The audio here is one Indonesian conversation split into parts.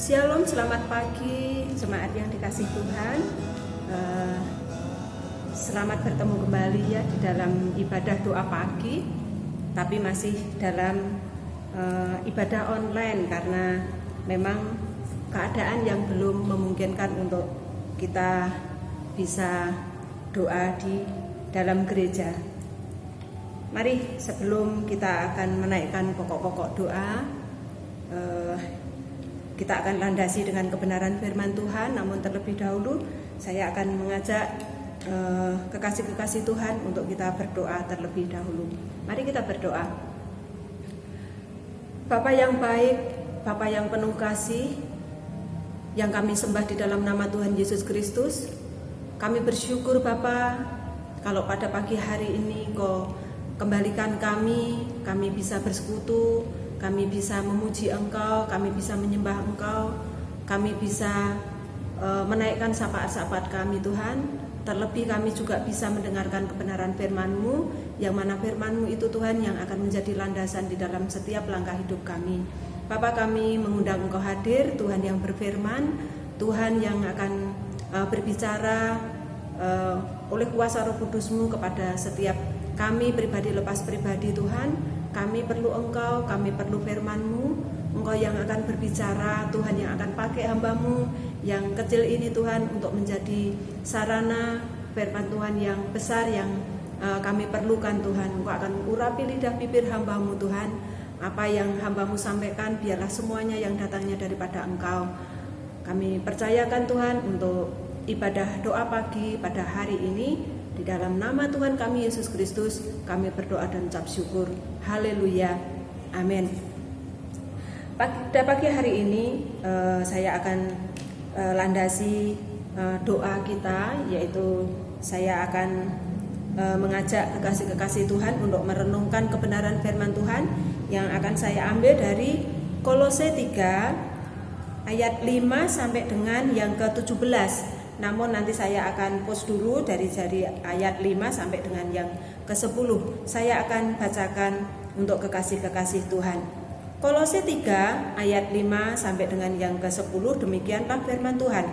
Shalom, selamat pagi jemaat yang dikasih Tuhan. Selamat bertemu kembali ya di dalam ibadah doa pagi, tapi masih dalam ibadah online karena memang keadaan yang belum memungkinkan untuk kita bisa doa di dalam gereja. Mari sebelum kita akan menaikkan pokok-pokok doa, kita akan landasi dengan kebenaran firman Tuhan. Namun terlebih dahulu saya akan mengajak kekasih-kekasih Tuhan untuk kita berdoa terlebih dahulu. Mari kita berdoa. Bapa yang baik, Bapa yang penuh kasih, yang kami sembah di dalam nama Tuhan Yesus Kristus, kami bersyukur Bapa kalau pada pagi hari ini Engkau kembalikan kami bisa bersekutu, kami bisa memuji Engkau, kami bisa menyembah Engkau, kami bisa menaikkan syafaat-syafaat kami Tuhan. Terlebih kami juga bisa mendengarkan kebenaran firman-Mu, yang mana firman-Mu itu Tuhan yang akan menjadi landasan di dalam setiap langkah hidup kami. Bapa, kami mengundang Engkau hadir, Tuhan yang berfirman, Tuhan yang akan berbicara oleh kuasa Roh Kudus-Mu kepada setiap kami pribadi lepas pribadi Tuhan. Kami perlu Engkau, kami perlu firman-Mu, Engkau yang akan berbicara, Tuhan yang akan pakai hamba-Mu yang kecil ini Tuhan untuk menjadi sarana firman Tuhan yang besar yang kami perlukan Tuhan. Engkau akan urapi lidah bibir hamba-Mu Tuhan. Apa yang hamba-Mu sampaikan biarlah semuanya yang datangnya daripada Engkau. Kami percayakan Tuhan untuk ibadah doa pagi pada hari ini. Di dalam nama Tuhan kami Yesus Kristus, kami berdoa dan ucap syukur. Haleluya. Amin. Pada pagi hari ini saya akan landasi doa kita, yaitu saya akan mengajak kekasih-kekasih Tuhan untuk merenungkan kebenaran firman Tuhan yang akan saya ambil dari Kolose 3 ayat 5 sampai dengan yang ke-17. Namun nanti saya akan post dulu dari ayat 5 sampai dengan yang ke-10. Saya akan bacakan untuk kekasih-kekasih Tuhan. Kolose 3 ayat 5 sampai dengan yang ke-10, demikianlah firman Tuhan.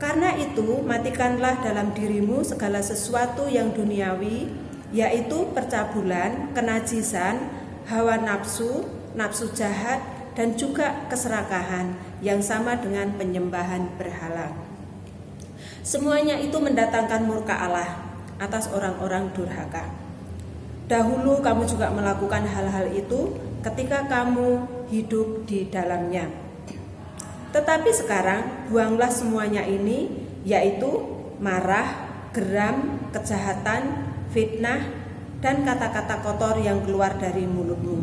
Karena itu matikanlah dalam dirimu segala sesuatu yang duniawi, yaitu percabulan, kenajisan, hawa nafsu, nafsu jahat, dan juga keserakahan yang sama dengan penyembahan berhala. Semuanya itu mendatangkan murka Allah atas orang-orang durhaka. Dahulu kamu juga melakukan hal-hal itu ketika kamu hidup di dalamnya. Tetapi sekarang buanglah semuanya ini, yaitu marah, geram, kejahatan, fitnah, dan kata-kata kotor yang keluar dari mulutmu.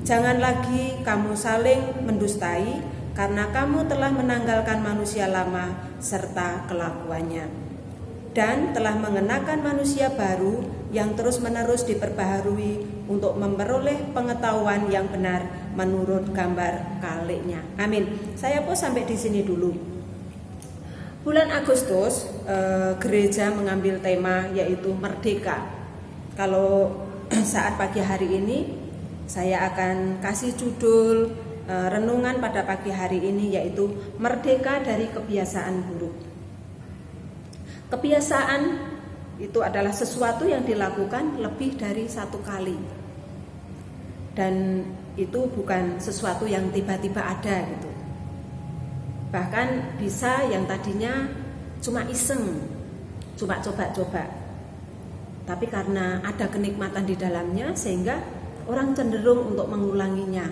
Jangan lagi kamu saling mendustai, karena kamu telah menanggalkan manusia lama serta kelakuannya, dan telah mengenakan manusia baru yang terus-menerus diperbaharui untuk memperoleh pengetahuan yang benar menurut gambar kaliknya. Amin. Saya pun sampai di sini dulu. Bulan Agustus gereja mengambil tema yaitu merdeka. Kalau saat pagi hari ini saya akan kasih judul renungan pada pagi hari ini yaitu merdeka dari kebiasaan buruk. Kebiasaan itu adalah sesuatu yang dilakukan lebih dari satu kali, dan itu bukan sesuatu yang tiba-tiba ada gitu. Bahkan bisa yang tadinya cuma iseng, cuma coba-coba, tapi karena ada kenikmatan di dalamnya sehingga orang cenderung untuk mengulanginya,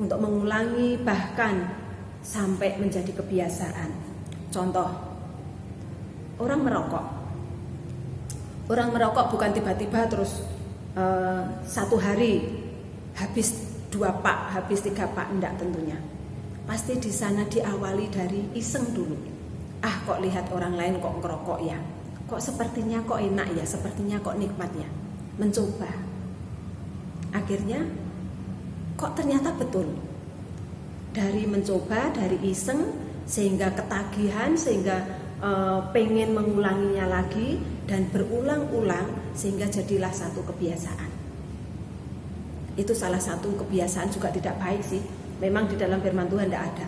untuk mengulangi bahkan sampai menjadi kebiasaan. Contoh, orang merokok. Orang merokok bukan tiba-tiba terus satu hari habis 2 pak, habis 3 pak, enggak tentunya. Pasti di sana diawali dari iseng dulu. Kok lihat orang lain kok ngerokok ya, kok sepertinya kok enak ya, sepertinya kok nikmat ya. Mencoba. Akhirnya kok ternyata betul. Dari mencoba, dari iseng, sehingga ketagihan, sehingga pengen mengulanginya lagi, dan berulang-ulang sehingga jadilah satu kebiasaan. Itu salah satu kebiasaan juga tidak baik sih. Memang di dalam firman Tuhan tidak ada.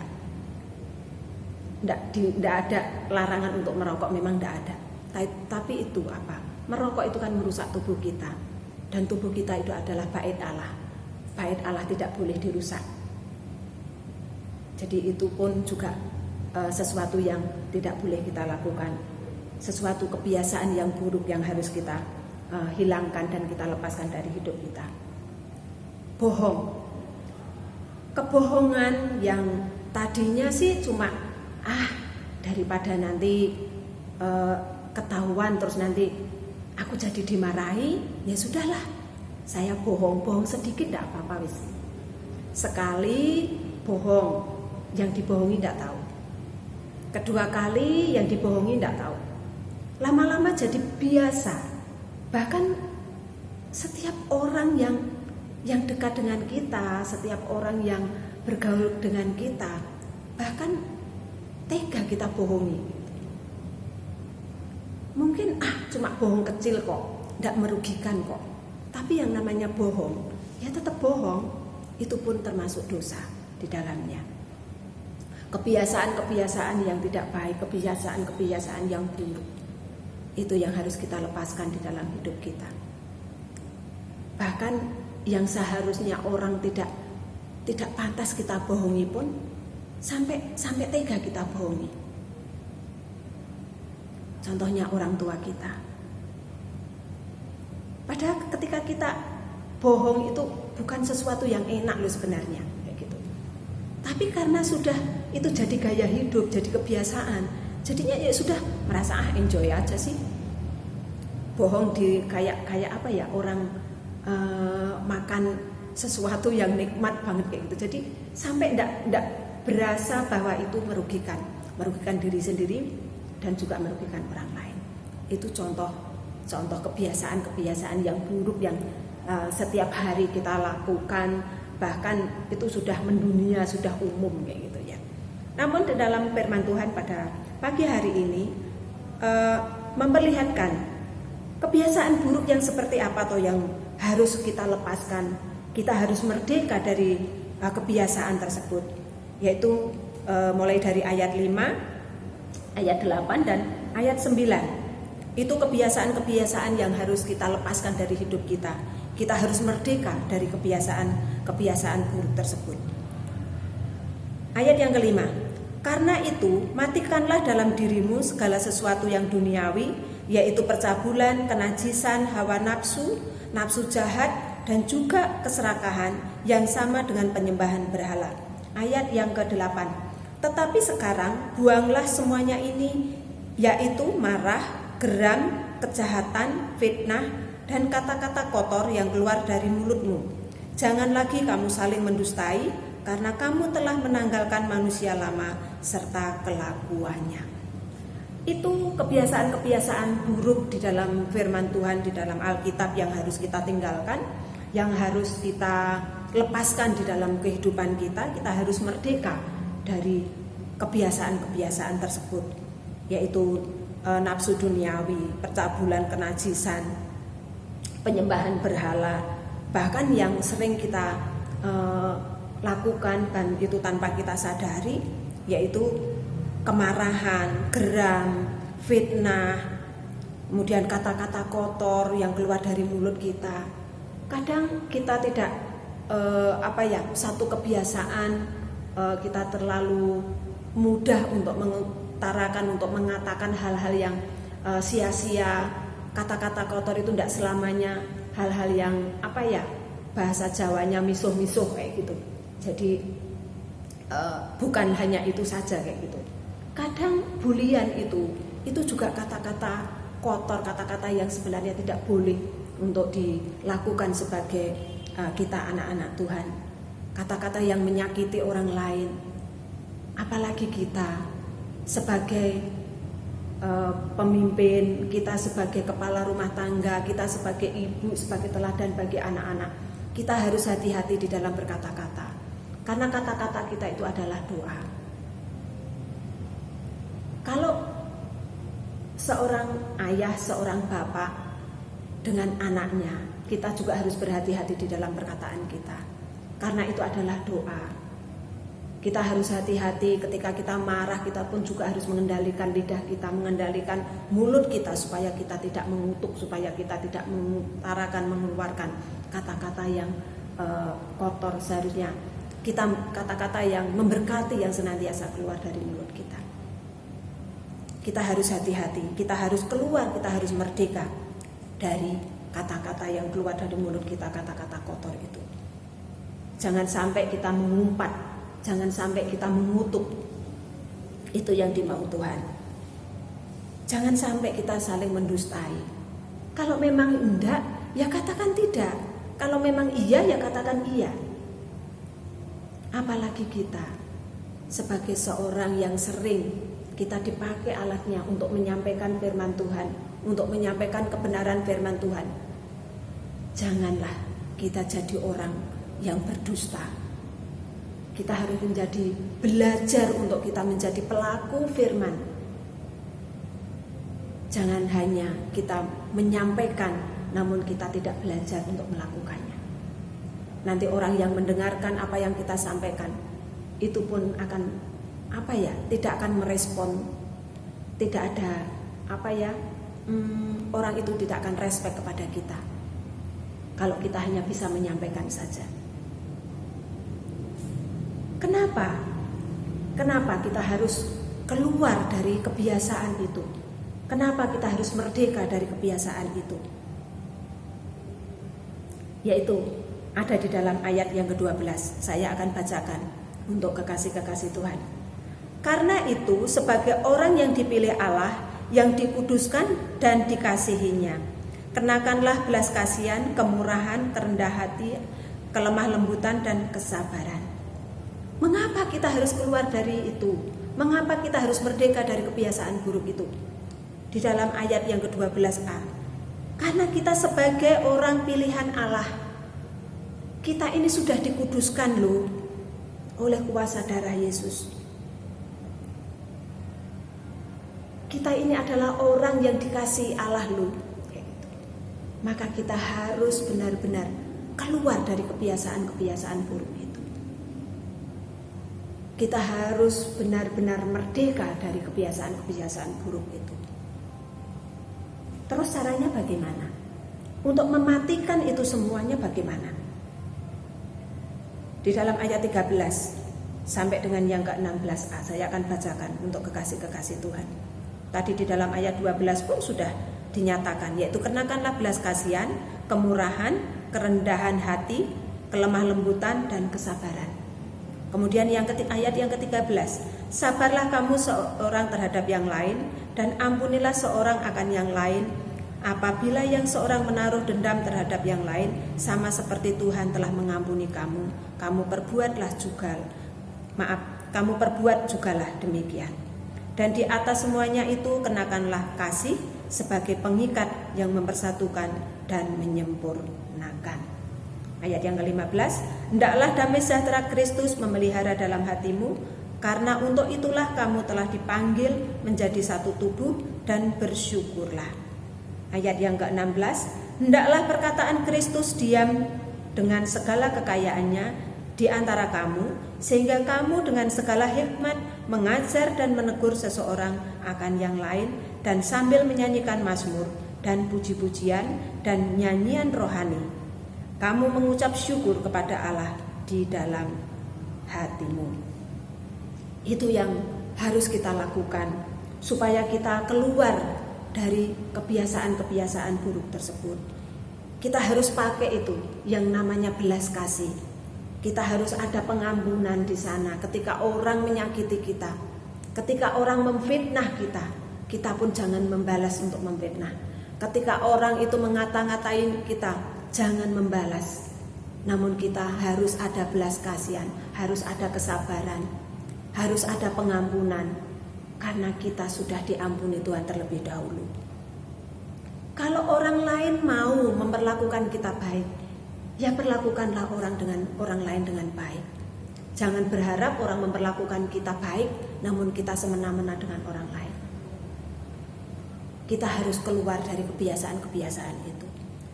Tidak ada larangan untuk merokok, memang tidak ada. Tapi itu apa? Merokok itu kan merusak tubuh kita. Dan tubuh kita itu adalah bait Allah. Bait Allah tidak boleh dirusak. Jadi itu pun juga sesuatu yang tidak boleh kita lakukan. Sesuatu kebiasaan yang buruk yang harus kita hilangkan dan kita lepaskan dari hidup kita. Bohong. Kebohongan yang tadinya sih cuma daripada nanti ketahuan terus nanti aku jadi dimarahi, ya sudahlah, saya bohong sedikit tidak apa-apa wis. Sekali bohong, yang dibohongi tidak tahu. Kedua kali yang dibohongi tidak tahu. Lama-lama jadi biasa. Bahkan setiap orang yang dekat dengan kita, setiap orang yang bergaul dengan kita, bahkan tega kita bohongi. Mungkin cuma bohong kecil kok, tidak merugikan kok. Tapi yang namanya bohong, ya tetap bohong. Itu pun termasuk dosa di dalamnya. Kebiasaan-kebiasaan yang tidak baik, kebiasaan-kebiasaan yang buruk, itu yang harus kita lepaskan di dalam hidup kita. Bahkan yang seharusnya orang tidak pantas kita bohongi pun sampai tega kita bohongi. Contohnya orang tua kita. Padahal ketika kita bohong itu bukan sesuatu yang enak loh sebenarnya, kayak gitu. Tapi karena sudah itu jadi gaya hidup, jadi kebiasaan, jadinya ya sudah merasa enjoy aja sih. Bohong di kayak apa ya, orang makan sesuatu yang nikmat banget kayak gitu. Jadi sampai enggak berasa bahwa itu merugikan diri sendiri dan juga merugikan orang lain. Itu contoh kebiasaan yang buruk yang setiap hari kita lakukan, bahkan itu sudah mendunia, sudah umum kayak gitu ya. Namun di dalam firman Tuhan pada pagi hari ini memperlihatkan kebiasaan buruk yang seperti apa atau yang harus kita lepaskan. Kita harus merdeka dari kebiasaan tersebut, yaitu mulai dari ayat 5, ayat 8 dan ayat 9. Itu kebiasaan-kebiasaan yang harus kita lepaskan dari hidup kita. Kita harus merdeka dari kebiasaan buruk tersebut. Ayat yang kelima, karena itu matikanlah dalam dirimu segala sesuatu yang duniawi, yaitu percabulan, kenajisan, hawa nafsu, nafsu jahat, dan juga keserakahan yang sama dengan penyembahan berhala. Ayat yang ke-8, tetapi sekarang buanglah semuanya ini, yaitu marah, geram, kejahatan, fitnah, dan kata-kata kotor yang keluar dari mulutmu. Jangan lagi kamu saling mendustai, karena kamu telah menanggalkan manusia lama serta kelakuannya. Itu kebiasaan-kebiasaan buruk di dalam firman Tuhan, di dalam Alkitab yang harus kita tinggalkan, yang harus kita lepaskan di dalam kehidupan kita. Kita harus merdeka dari kebiasaan-kebiasaan tersebut, yaitu nafsu duniawi, percabulan, kenajisan, penyembahan berhala, bahkan yang sering kita lakukan dan itu tanpa kita sadari, yaitu kemarahan, geram, fitnah, kemudian kata-kata kotor yang keluar dari mulut kita. Kadang kita tidak satu kebiasaan kita terlalu mudah untuk mengutarakan, untuk mengatakan hal-hal yang sia-sia. Kata-kata kotor itu tidak selamanya hal-hal yang bahasa Jawanya misuh-misuh kayak gitu. Jadi bukan hanya itu saja kayak gitu. Kadang bulian itu juga kata-kata kotor, kata-kata yang sebenarnya tidak boleh untuk dilakukan sebagai kita anak-anak Tuhan. Kata-kata yang menyakiti orang lain. Apalagi kita sebagai pemimpin, kita sebagai kepala rumah tangga, kita sebagai ibu, sebagai teladan bagi anak-anak. Kita harus hati-hati di dalam berkata-kata, karena kata-kata kita itu adalah doa. Kalau seorang ayah, seorang bapak dengan anaknya, kita juga harus berhati-hati di dalam perkataan kita, karena itu adalah doa. Kita harus hati-hati ketika kita marah, kita pun juga harus mengendalikan lidah kita, mengendalikan mulut kita supaya kita tidak mengutuk, supaya kita tidak mengutarakan, mengeluarkan kata-kata yang kotor. Seharusnya kita kata-kata yang memberkati yang senantiasa keluar dari mulut kita. Kita harus hati-hati, kita harus keluar, kita harus merdeka dari kata-kata yang keluar dari mulut kita, kata-kata kotor itu. Jangan sampai kita mengumpat, jangan sampai kita mengutuk. Itu yang dimau Tuhan. Jangan sampai kita saling mendustai. Kalau memang enggak, ya katakan tidak. Kalau memang iya, ya katakan iya. Apalagi kita sebagai seorang yang sering kita dipakai alatnya untuk menyampaikan firman Tuhan, untuk menyampaikan kebenaran firman Tuhan. Janganlah kita jadi orang yang berdusta. Kita harus belajar untuk kita menjadi pelaku firman. Jangan hanya kita menyampaikan, namun kita tidak belajar untuk melakukannya. Nanti orang yang mendengarkan apa yang kita sampaikan, itu pun akan tidak akan merespon. Tidak ada orang itu tidak akan respect kepada kita kalau kita hanya bisa menyampaikan saja. Kenapa kita harus keluar dari kebiasaan itu? Kenapa kita harus merdeka dari kebiasaan itu? Yaitu ada di dalam ayat yang ke-12. Saya akan bacakan untuk kekasih-kekasih Tuhan. Karena itu sebagai orang yang dipilih Allah, yang dikuduskan dan dikasihinya, kenakanlah belas kasihan, kemurahan, kerendah hati, kelemah lembutan dan kesabaran. Mengapa kita harus keluar dari itu? Mengapa kita harus merdeka dari kebiasaan buruk itu? Di dalam ayat yang ke-12a. Karena kita sebagai orang pilihan Allah, kita ini sudah dikuduskan loh oleh kuasa darah Yesus. Kita ini adalah orang yang dikasihi Allah loh. Maka kita harus benar-benar keluar dari kebiasaan-kebiasaan buruk itu. Kita harus benar-benar merdeka dari kebiasaan-kebiasaan buruk itu. Terus caranya bagaimana? Untuk mematikan itu semuanya bagaimana? Di dalam ayat 13 sampai dengan yang ke-16a saya akan bacakan untuk kekasih-kekasih Tuhan. Tadi di dalam ayat 12 pun sudah dinyatakan, yaitu kenakanlah belas kasihan, kemurahan, kerendahan hati, kelemah lembutan dan kesabaran. Kemudian ayat yang ke-13, sabarlah kamu seorang terhadap yang lain dan ampunilah seorang akan yang lain. Apabila yang seorang menaruh dendam terhadap yang lain, sama seperti Tuhan telah mengampuni kamu, kamu perbuat jugalah demikian. Dan di atas semuanya itu kenakanlah kasih sebagai pengikat yang mempersatukan dan menyempurnakan. Ayat yang ke-15, hendaklah damai sejahtera Kristus memelihara dalam hatimu, karena untuk itulah kamu telah dipanggil menjadi satu tubuh dan bersyukurlah. Ayat yang ke-16, hendaklah perkataan Kristus diam dengan segala kekayaannya di antara kamu, sehingga kamu dengan segala hikmat mengajar dan menegur seseorang akan yang lain, dan sambil menyanyikan mazmur dan puji-pujian dan nyanyian rohani, kamu mengucap syukur kepada Allah di dalam hatimu. Itu yang harus kita lakukan supaya kita keluar dari kebiasaan-kebiasaan buruk tersebut. Kita harus pakai itu yang namanya belas kasih. Kita harus ada pengampunan di sana ketika orang menyakiti kita, ketika orang memfitnah kita, kita pun jangan membalas untuk memfitnah. Ketika orang itu mengata-ngatain kita, jangan membalas. Namun kita harus ada belas kasihan, harus ada kesabaran, harus ada pengampunan, karena kita sudah diampuni Tuhan terlebih dahulu. Kalau orang lain mau memperlakukan kita baik, ya perlakukanlah orang lain dengan baik. Jangan berharap orang memperlakukan kita baik, namun kita semena-mena dengan orang lain. Kita harus keluar dari kebiasaan-kebiasaan itu.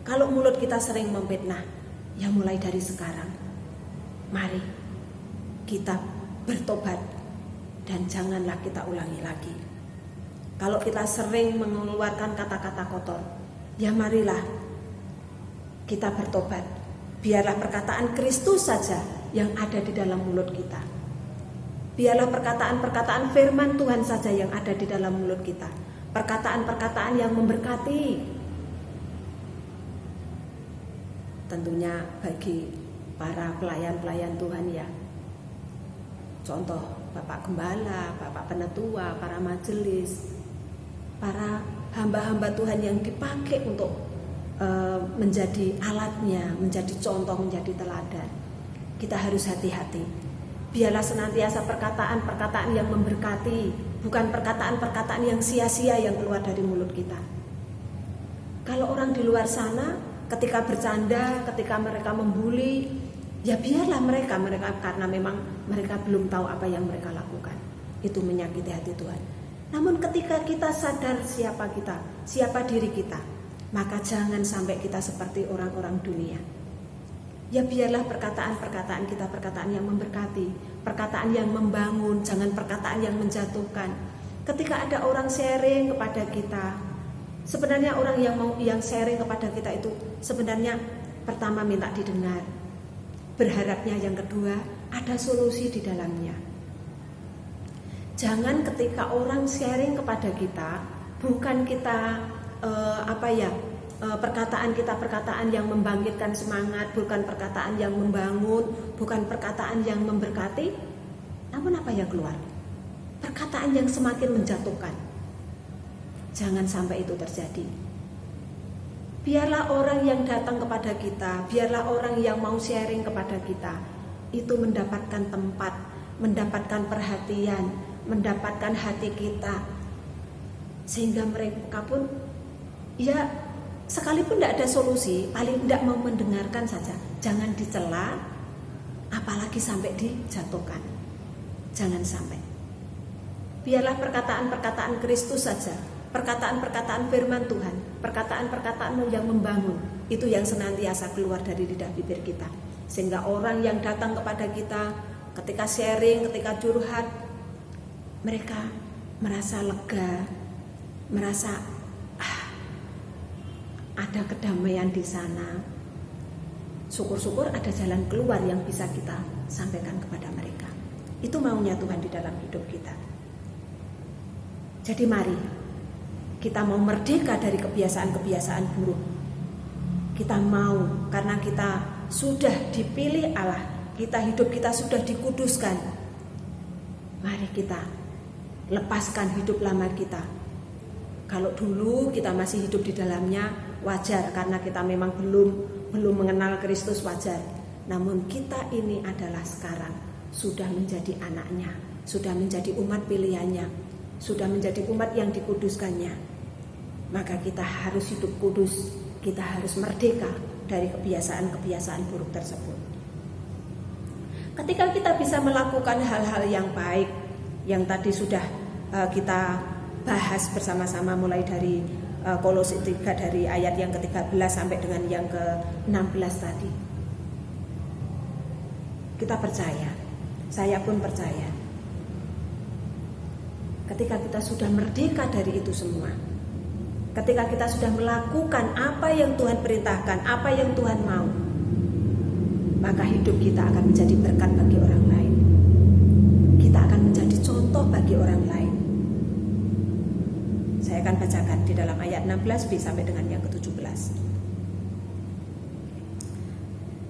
Kalau mulut kita sering memfitnah, ya mulai dari sekarang, mari kita bertobat dan janganlah kita ulangi lagi. Kalau kita sering mengeluarkan kata-kata kotor, ya marilah kita bertobat. Biarlah perkataan Kristus saja yang ada di dalam mulut kita. Biarlah perkataan-perkataan firman Tuhan saja yang ada di dalam mulut kita. Perkataan-perkataan yang memberkati. Tentunya bagi para pelayan-pelayan Tuhan ya. Contoh Bapak Gembala, Bapak Penetua, para majelis, para hamba-hamba Tuhan yang dipakai untuk menjadi alatnya, menjadi contoh, menjadi teladan. Kita harus hati-hati. Biarlah senantiasa perkataan-perkataan yang memberkati, bukan perkataan-perkataan yang sia-sia yang keluar dari mulut kita. Kalau orang di luar sana ketika bercanda, ketika mereka membuli, ya biarlah mereka karena memang mereka belum tahu apa yang mereka lakukan. Itu menyakiti hati Tuhan. Namun ketika kita sadar siapa kita, siapa diri kita, maka jangan sampai kita seperti orang-orang dunia. Ya biarlah perkataan-perkataan kita perkataan yang memberkati, perkataan yang membangun, jangan perkataan yang menjatuhkan. Ketika ada orang sharing kepada kita, sebenarnya orang yang sharing kepada kita itu sebenarnya pertama minta didengar. Berharapnya yang kedua ada solusi di dalamnya. Jangan ketika orang sharing kepada kita, bukan kita perkataan kita perkataan yang membangkitkan semangat, bukan perkataan yang membangun, bukan perkataan yang memberkati, namun apa yang keluar? Perkataan yang semakin menjatuhkan. Jangan sampai itu terjadi. Biarlah orang yang datang kepada kita, biarlah orang yang mau sharing kepada kita itu mendapatkan tempat, mendapatkan perhatian, mendapatkan hati kita, sehingga mereka pun ya sekalipun tidak ada solusi, paling tidak mau mendengarkan saja. Jangan dicela, apalagi sampai dijatuhkan. Jangan sampai. Biarlah perkataan-perkataan Kristus saja, perkataan-perkataan firman Tuhan, perkataan-perkataan yang membangun, itu yang senantiasa keluar dari lidah bibir kita. Sehingga orang yang datang kepada kita ketika sharing, ketika curhat, mereka merasa lega, merasa ada kedamaian di sana. Syukur-syukur ada jalan keluar yang bisa kita sampaikan kepada mereka. Itu maunya Tuhan di dalam hidup kita. Jadi mari kita mau merdeka dari kebiasaan-kebiasaan buruk. Kita mau karena kita sudah dipilih Allah, hidup kita sudah dikuduskan. Mari kita lepaskan hidup lama kita. Kalau dulu kita masih hidup di dalamnya, wajar karena kita memang belum mengenal Kristus, wajar. Namun kita ini adalah sekarang sudah menjadi anaknya, sudah menjadi umat pilihannya, sudah menjadi umat yang dikuduskannya. Maka kita harus hidup kudus, kita harus merdeka dari kebiasaan-kebiasaan buruk tersebut. Ketika kita bisa melakukan hal-hal yang baik, yang tadi sudah kita bahas bersama-sama mulai dari Kolose 3 dari ayat yang ke-13 sampai dengan yang ke-16 tadi. Kita percaya, saya pun percaya. Ketika kita sudah merdeka dari itu semua, ketika kita sudah melakukan apa yang Tuhan perintahkan, apa yang Tuhan mau, maka hidup kita akan menjadi berkat bagi orang lain. Kita akan menjadi contoh bagi orang lain. Saya akan bacakan di dalam ayat 16b sampai dengan yang ke-17.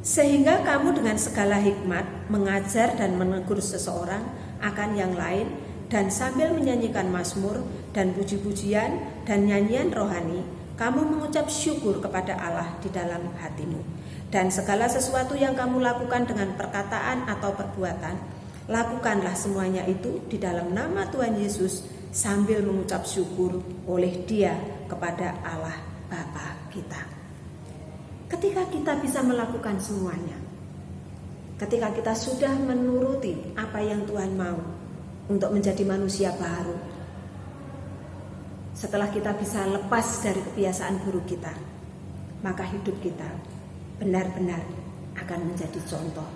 Sehingga kamu dengan segala hikmat mengajar dan menegur seseorang akan yang lain, dan sambil menyanyikan mazmur dan puji-pujian dan nyanyian rohani, kamu mengucap syukur kepada Allah di dalam hatimu. Dan segala sesuatu yang kamu lakukan dengan perkataan atau perbuatan, lakukanlah semuanya itu di dalam nama Tuhan Yesus, sambil mengucap syukur oleh Dia kepada Allah Bapa kita. Ketika kita bisa melakukan semuanya, ketika kita sudah menuruti apa yang Tuhan mau untuk menjadi manusia baru, setelah kita bisa lepas dari kebiasaan buruk kita, maka hidup kita benar-benar akan menjadi contoh,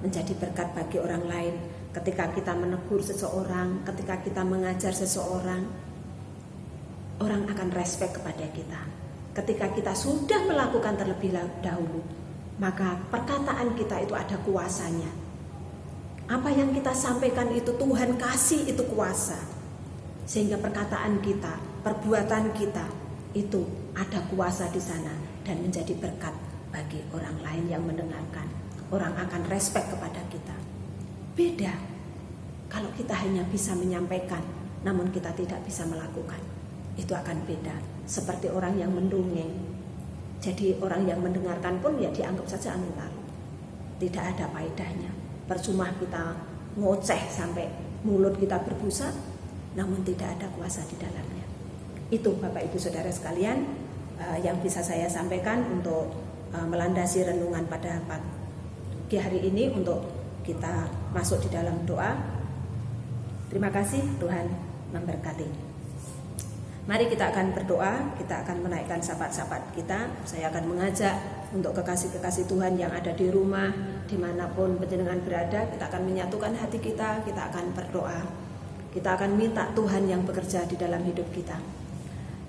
menjadi berkat bagi orang lain, Ketika kita menegur seseorang, ketika kita mengajar seseorang, orang akan respect kepada kita. Ketika kita sudah melakukan terlebih dahulu, maka perkataan kita itu ada kuasanya. Apa yang kita sampaikan itu Tuhan kasih itu kuasa. Sehingga perkataan kita, perbuatan kita itu ada kuasa di sana dan menjadi berkat bagi orang lain yang mendengarkan. Orang akan respect kepada kita. Beda kalau kita hanya bisa menyampaikan namun kita tidak bisa melakukan. Itu akan beda. Seperti orang yang mendongeng. Jadi orang yang mendengarkan pun ya dianggap saja angin lalu. Tidak ada faedahnya. Percuma kita ngoceh sampai mulut kita berbusa, namun tidak ada kuasa di dalamnya. Itu Bapak Ibu Saudara sekalian yang bisa saya sampaikan untuk melandasi renungan pada pagi hari ini untuk kita masuk di dalam doa. Terima kasih, Tuhan memberkati. Mari kita akan berdoa, kita akan menaikkan syafaat-syafaat kita. Saya akan mengajak untuk kekasih-kekasih Tuhan yang ada di rumah, dimanapun panjenengan berada, kita akan menyatukan hati kita akan berdoa. Kita akan minta Tuhan yang bekerja di dalam hidup kita.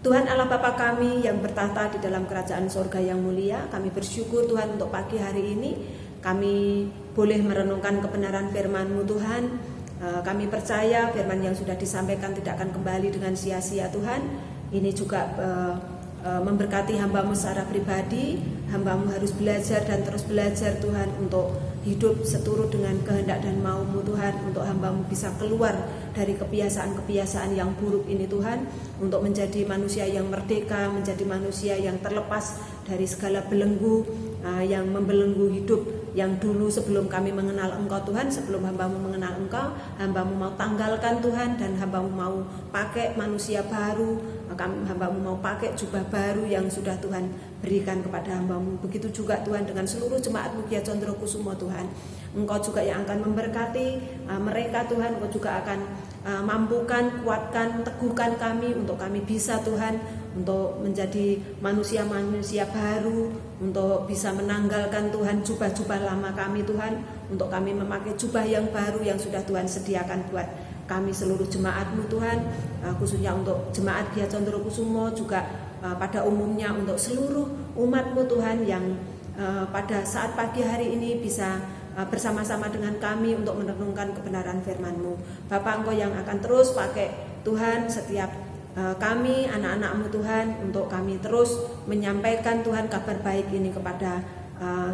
Tuhan Allah Bapa kami yang bertahta di dalam kerajaan surga yang mulia, kami bersyukur Tuhan untuk pagi hari ini. Kami boleh merenungkan kebenaran firman-Mu Tuhan. Kami percaya firman yang sudah disampaikan tidak akan kembali dengan sia-sia Tuhan. Ini juga memberkati hamba-Mu secara pribadi. Hamba-Mu harus belajar dan terus belajar Tuhan untuk hidup seturut dengan kehendak dan mau-Mu Tuhan. Untuk hamba-Mu bisa keluar dari kebiasaan-kebiasaan yang buruk ini Tuhan. Untuk menjadi manusia yang merdeka, menjadi manusia yang terlepas dari segala belenggu yang membelenggu hidup yang dulu sebelum kami mengenal Engkau Tuhan, sebelum hamba-Mu mengenal Engkau, hamba-Mu mau tanggalkan Tuhan, dan hamba-Mu mau pakai manusia baru, hamba-Mu mau pakai jubah baru yang sudah Tuhan berikan kepada hamba-Mu. Begitu juga Tuhan dengan seluruh jemaat-Mu Gia Condrokusumo Tuhan. Engkau juga yang akan memberkati mereka Tuhan. Engkau juga akan mampukan, kuatkan, teguhkan kami untuk kami bisa Tuhan untuk menjadi manusia-manusia baru, untuk bisa menanggalkan Tuhan jubah-jubah lama kami Tuhan, untuk kami memakai jubah yang baru yang sudah Tuhan sediakan buat kami seluruh jemaat-Mu Tuhan, khususnya untuk jemaat Gia Condrokusumo, juga pada umumnya untuk seluruh umat-Mu Tuhan yang pada saat pagi hari ini bisa bersama-sama dengan kami untuk merenungkan kebenaran firman-Mu. Bapa, Engkau yang akan terus pakai Tuhan setiap kami anak-anak-Mu Tuhan, untuk kami terus menyampaikan Tuhan kabar baik ini kepada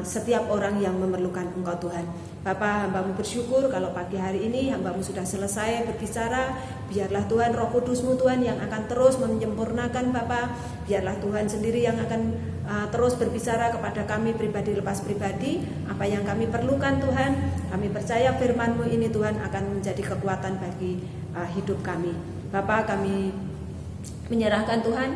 setiap orang yang memerlukan Engkau Tuhan. Bapa, hamba-Mu bersyukur kalau pagi hari ini hamba-Mu sudah selesai berbicara. Biarlah Tuhan Roh Kudus-Mu Tuhan yang akan terus menyempurnakan Bapa. Biarlah Tuhan sendiri yang akan terus berbicara kepada kami pribadi lepas pribadi, apa yang kami perlukan Tuhan. Kami percaya firman-Mu ini Tuhan akan menjadi kekuatan bagi hidup kami. Bapa, kami menyerahkan Tuhan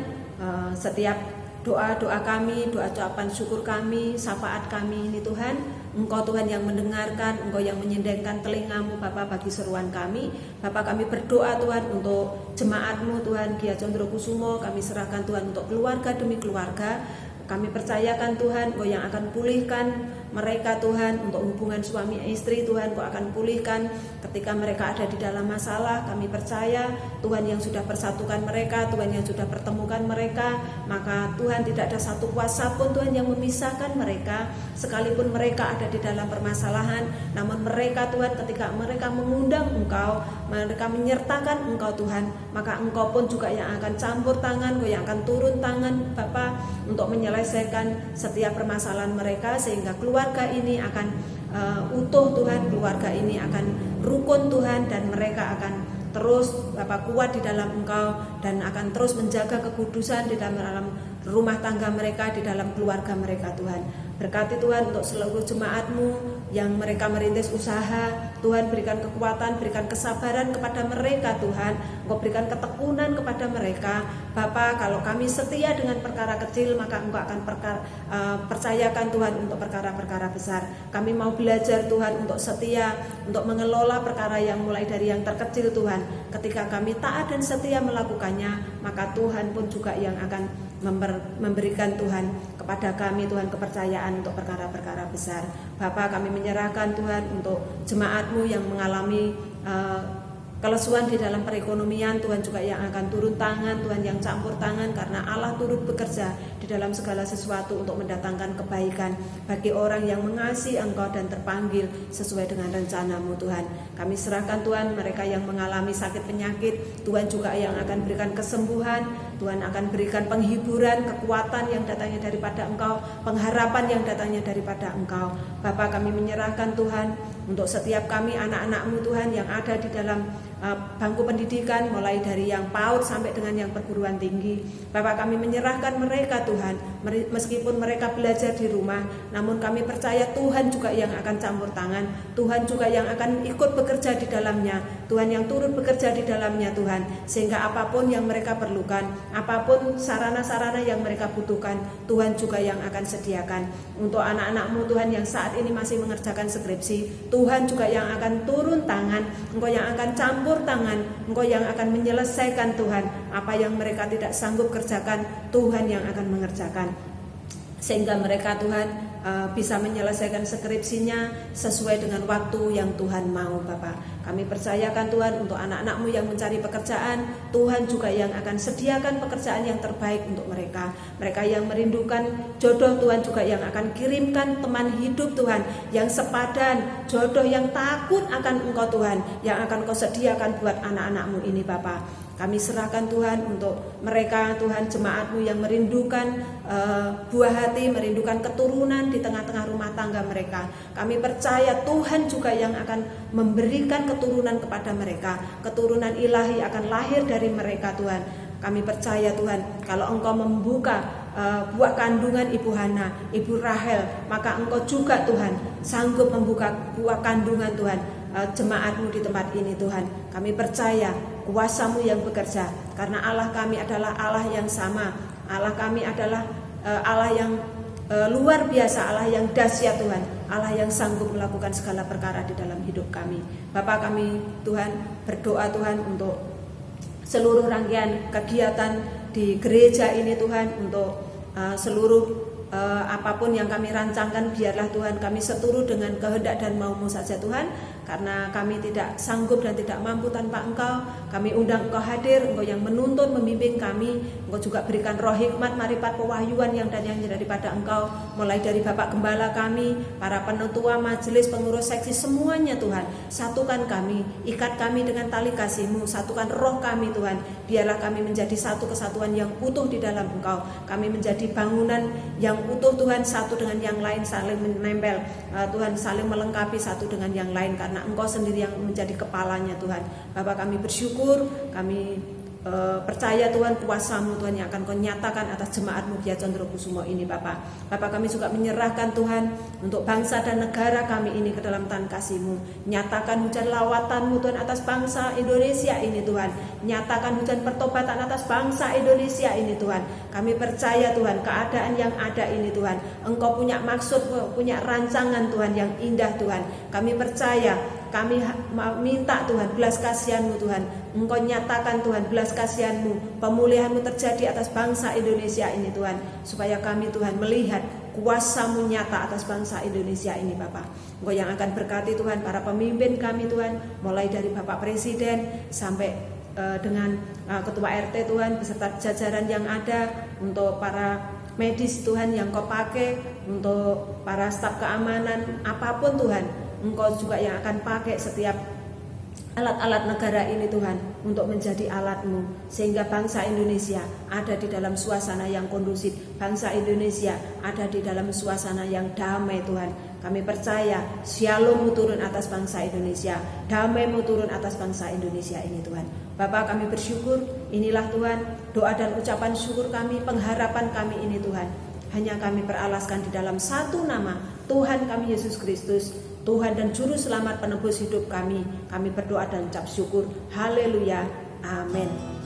setiap doa-doa kami, doa ucapan syukur kami, syafaat kami ini Tuhan. Engkau Tuhan yang mendengarkan, Engkau yang menyendengkan telinga-Mu Bapa bagi seruan kami. Bapa, kami berdoa Tuhan untuk jemaat-Mu Tuhan Gia Condrokusumo. Kami serahkan Tuhan untuk keluarga demi keluarga. Kami percayakan Tuhan, Engkau yang akan pulihkan mereka Tuhan, untuk hubungan suami istri Tuhan, Engkau akan pulihkan ketika mereka ada di dalam masalah. Kami percaya Tuhan yang sudah persatukan mereka, Tuhan yang sudah pertemukan mereka, maka Tuhan tidak ada satu kuasa pun Tuhan yang memisahkan mereka. Sekalipun mereka ada di dalam permasalahan, namun mereka Tuhan ketika mereka mengundang Engkau, mereka menyertakan Engkau Tuhan, maka Engkau pun juga yang akan campur tangan, Engkau yang akan turun tangan Bapa untuk menyelesaikan setiap permasalahan mereka, sehingga keluarga ini akan utuh Tuhan, keluarga ini akan rukun Tuhan, dan mereka akan terus Bapak kuat di dalam Engkau, dan akan terus menjaga kekudusan di dalam rumah tangga mereka, di dalam keluarga mereka Tuhan. Berkati Tuhan untuk seluruh jemaat-Mu yang mereka merintis usaha, Tuhan berikan kekuatan, berikan kesabaran kepada mereka Tuhan. Engkau berikan ketekunan kepada mereka. Bapa, kalau kami setia dengan perkara kecil, maka Engkau akan percayakan Tuhan untuk perkara-perkara besar. Kami mau belajar Tuhan untuk setia, untuk mengelola perkara yang mulai dari yang terkecil Tuhan. Ketika kami taat dan setia melakukannya, maka Tuhan pun juga yang akan memberikan Tuhan kepada kami Tuhan kepercayaan untuk perkara-perkara besar. Bapa, kami menyerahkan Tuhan untuk jemaat-Mu yang mengalami kelesuan di dalam perekonomian. Tuhan juga yang akan turun tangan, Tuhan yang campur tangan, karena Allah turut bekerja di dalam segala sesuatu untuk mendatangkan kebaikan bagi orang yang mengasihi Engkau dan terpanggil sesuai dengan rencana-Mu Tuhan. Kami serahkan Tuhan mereka yang mengalami sakit penyakit, Tuhan juga yang akan berikan kesembuhan, Tuhan akan berikan penghiburan, kekuatan yang datangnya daripada Engkau, pengharapan yang datangnya daripada Engkau. Bapa, kami menyerahkan Tuhan untuk setiap kami anak-anak-Mu Tuhan yang ada di dalam bangku pendidikan, mulai dari yang PAUD sampai dengan yang perguruan tinggi. Bapak, kami menyerahkan mereka Tuhan, meskipun mereka belajar di rumah, namun kami percaya Tuhan juga yang akan campur tangan, Tuhan juga yang akan ikut bekerja di dalamnya, Tuhan yang turut bekerja di dalamnya Tuhan, sehingga apapun yang mereka perlukan, apapun sarana-sarana yang mereka butuhkan, Tuhan juga yang akan sediakan. Untuk anak-anak-Mu Tuhan yang saat ini masih mengerjakan skripsi, Tuhan juga yang akan turun tangan, Engkau yang akan campur tangan, Engkau yang akan menyelesaikan Tuhan apa yang mereka tidak sanggup kerjakan, Tuhan yang akan mengerjakan, sehingga mereka Tuhan bisa menyelesaikan skripsinya sesuai dengan waktu yang Tuhan mau. Bapak, kami percayakan Tuhan untuk anak-anak-Mu yang mencari pekerjaan, Tuhan juga yang akan sediakan pekerjaan yang terbaik untuk mereka. Mereka yang merindukan jodoh, Tuhan juga yang akan kirimkan teman hidup Tuhan yang sepadan, jodoh yang takut akan Engkau Tuhan, yang akan Kau sediakan buat anak-anak-Mu ini Bapak. Kami serahkan Tuhan untuk mereka Tuhan, jemaat-Mu yang merindukan buah hati, merindukan keturunan di tengah-tengah rumah tangga mereka. Kami percaya Tuhan juga yang akan memberikan keturunan kepada mereka. Keturunan ilahi akan lahir dari mereka Tuhan. Kami percaya Tuhan, kalau Engkau membuka buah kandungan Ibu Hana, Ibu Rahel, maka Engkau juga Tuhan sanggup membuka buah kandungan Tuhan jemaat-Mu di tempat ini Tuhan. Kami percaya kuasa-Mu yang bekerja, karena Allah kami adalah Allah yang sama. Allah kami adalah Allah yang luar biasa, Allah yang dahsyat Tuhan, Allah yang sanggup melakukan segala perkara di dalam hidup kami. Bapak, kami Tuhan berdoa Tuhan untuk seluruh rangkaian kegiatan di gereja ini Tuhan, untuk seluruh apapun yang kami rancangkan, biarlah Tuhan kami seturut dengan kehendak dan mau-Mu saja Tuhan, karena kami tidak sanggup dan tidak mampu tanpa Engkau. Kami undang Engkau hadir, Engkau yang menuntun, membimbing kami. Engkau juga berikan roh hikmat, marifat, pewahyuan yang datangnya daripada Engkau, mulai dari Bapak Gembala kami, para penetua, majelis, pengurus seksi, semuanya Tuhan. Satukan kami, ikat kami dengan tali kasih-Mu, satukan roh kami Tuhan. Biarlah kami menjadi satu kesatuan yang utuh di dalam Engkau. Kami menjadi bangunan yang utuh Tuhan, satu dengan yang lain, saling menempel Tuhan, saling melengkapi satu dengan yang lain, karena Engkau sendiri yang menjadi kepalanya Tuhan. Bapak, kami bersyukur, kami percaya Tuhan kuasa-Mu Tuhan yang akan Kau nyatakan atas jemaat-Mu Gia Condrokusumo ini Bapak. Bapak, kami juga menyerahkan Tuhan untuk bangsa dan negara kami ini ke dalam tangan kasih-Mu. Nyatakan hujan lawatan-Mu Tuhan atas bangsa Indonesia ini Tuhan. Nyatakan hujan pertobatan atas bangsa Indonesia ini Tuhan. Kami percaya Tuhan keadaan yang ada ini Tuhan, Engkau punya maksud, punya rancangan Tuhan yang indah Tuhan. Kami percaya, kami minta Tuhan belas kasihan-Mu Tuhan. Engkau nyatakan Tuhan belas kasihan-Mu, pemulihan-Mu terjadi atas bangsa Indonesia ini Tuhan, supaya kami Tuhan melihat kuasa-Mu nyata atas bangsa Indonesia ini Bapak. Engkau yang akan berkati Tuhan para pemimpin kami Tuhan, mulai dari Bapak Presiden sampai dengan Ketua RT Tuhan, beserta jajaran yang ada, untuk para medis Tuhan yang Kau pakai, untuk para staf keamanan, apapun Tuhan, Engkau juga yang akan pakai setiap alat-alat negara ini Tuhan, untuk menjadi alat-Mu, sehingga bangsa Indonesia ada di dalam suasana yang kondusif, bangsa Indonesia ada di dalam suasana yang damai Tuhan. Kami percaya Shalom-Mu turun atas bangsa Indonesia, damai-Mu turun atas bangsa Indonesia ini Tuhan. Bapak, kami bersyukur, inilah Tuhan doa dan ucapan syukur kami, pengharapan kami ini Tuhan, hanya kami peralaskan di dalam satu nama, Tuhan kami Yesus Kristus, Tuhan dan Juru Selamat penebus hidup kami. Kami berdoa dan ucap syukur. Haleluya. Amin.